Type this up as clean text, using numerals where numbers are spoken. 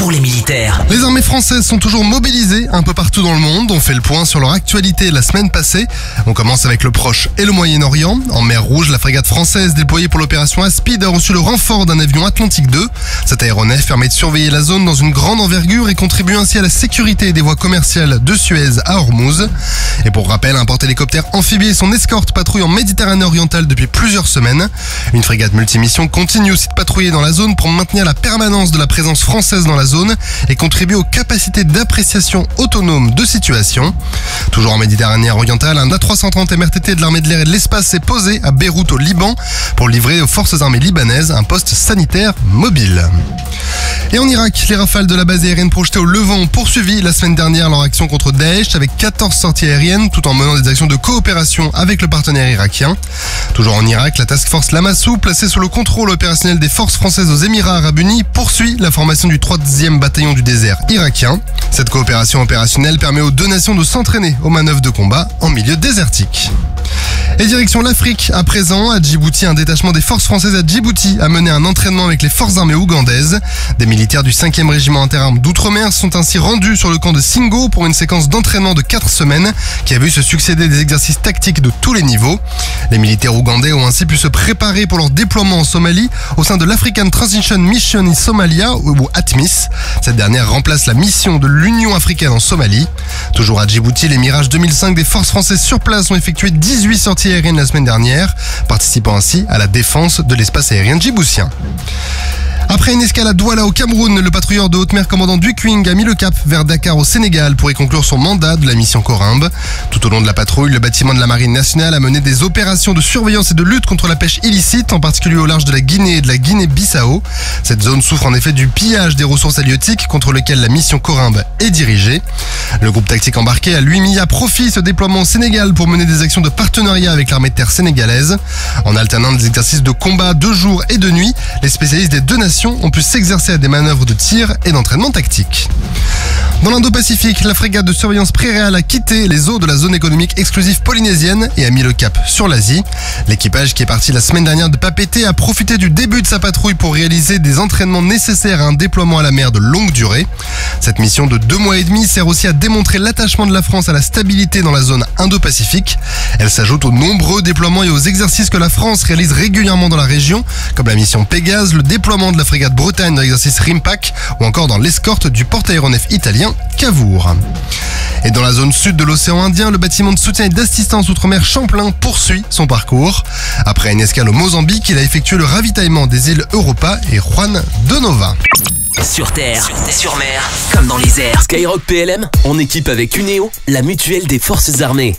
pour les militaires. Les armées françaises sont toujours mobilisées un peu partout dans le monde. On fait le point sur leur actualité la semaine passée. On commence avec le Proche et le Moyen-Orient. En mer Rouge, la frégate française déployée pour l'opération Aspide a reçu le renfort d'un avion Atlantique 2. Cet aéronef permet de surveiller la zone dans une grande envergure et contribue ainsi à la sécurité des voies commerciales de Suez à Hormuz. Et pour rappel, un porte-hélicoptère amphibie et son escorte patrouillent en Méditerranée orientale depuis plusieurs semaines. Une frégate multimission continue aussi de patrouiller dans la zone pour maintenir la permanence de la présence française dans la zone et contribuer aux capacités d'appréciation autonome de situation. Toujours en Méditerranée orientale, un A330 MRTT de l'armée de l'air et de l'espace s'est posé à Beyrouth au Liban pour livrer aux forces armées libanaises un poste sanitaire mobile. Et en Irak, les rafales de la base aérienne projetée au Levant ont poursuivi la semaine dernière leur action contre Daesh avec 14 sorties aériennes tout en menant des actions de coopération avec le partenaire irakien. Toujours en Irak, la task force Lamassou, placée sous le contrôle opérationnel des forces françaises aux Émirats Arabes Unis, poursuit la formation du 3e bataillon du désert irakien. Cette coopération opérationnelle permet aux deux nations de s'entraîner aux manœuvres de combat en milieu désertique. Et direction l'Afrique, à présent, à Djibouti, un détachement des forces françaises à Djibouti a mené un entraînement avec les forces armées ougandaises. Des militaires du 5e régiment interarmes d'outre-mer sont ainsi rendus sur le camp de Singo pour une séquence d'entraînement de 4 semaines qui a vu se succéder des exercices tactiques de tous les niveaux. Les militaires ougandais ont ainsi pu se préparer pour leur déploiement en Somalie au sein de l'African Transition Mission in Somalia, ou ATMIS. Cette dernière remplace la mission de l'Union africaine en Somalie. Toujours à Djibouti, les Mirage 2005 des forces françaises sur place ont effectué 18 sorties aériennes la semaine dernière, participant ainsi à la défense de l'espace aérien djiboutien. Après une escale à Douala au Cameroun, le patrouilleur de haute mer commandant Dukwing a mis le cap vers Dakar au Sénégal pour y conclure son mandat de la mission Corymbe. Tout au long de la patrouille, le bâtiment de la Marine nationale a mené des opérations de surveillance et de lutte contre la pêche illicite, en particulier au large de la Guinée et de la Guinée-Bissau. Cette zone souffre en effet du pillage des ressources halieutiques contre lequel la mission Corymbe est dirigée. Le groupe tactique embarqué a lui mis à profit ce déploiement au Sénégal pour mener des actions de partenariat avec l'armée de terre sénégalaise. En alternant des exercices de combat de jour et de nuit, les spécialistes des deux nations ont pu s'exercer à des manœuvres de tir et d'entraînement tactique. Dans l'Indo-Pacifique, la frégate de surveillance Prairial a quitté les eaux de la zone économique exclusive polynésienne et a mis le cap sur l'Asie. L'équipage qui est parti la semaine dernière de Papeete a profité du début de sa patrouille pour réaliser des entraînements nécessaires à un déploiement à la mer de longue durée. Cette mission de 2 mois et demi sert aussi à démontrer l'attachement de la France à la stabilité dans la zone Indo-Pacifique. Elle s'ajoute aux nombreux déploiements et aux exercices que la France réalise régulièrement dans la région, comme la mission Pégase, le déploiement de la frégate Bretagne dans l'exercice Rimpak ou encore dans l'escorte du porte-aéronef italien Cavour. Et dans la zone sud de l'océan Indien, le bâtiment de soutien et d'assistance outre-mer Champlain poursuit son parcours. Après une escale au Mozambique, il a effectué le ravitaillement des îles Europa et Juan de Nova. Sur terre, sur mer, comme dans les airs. Skyrock PLM, en équipe avec Uneo, la mutuelle des forces armées.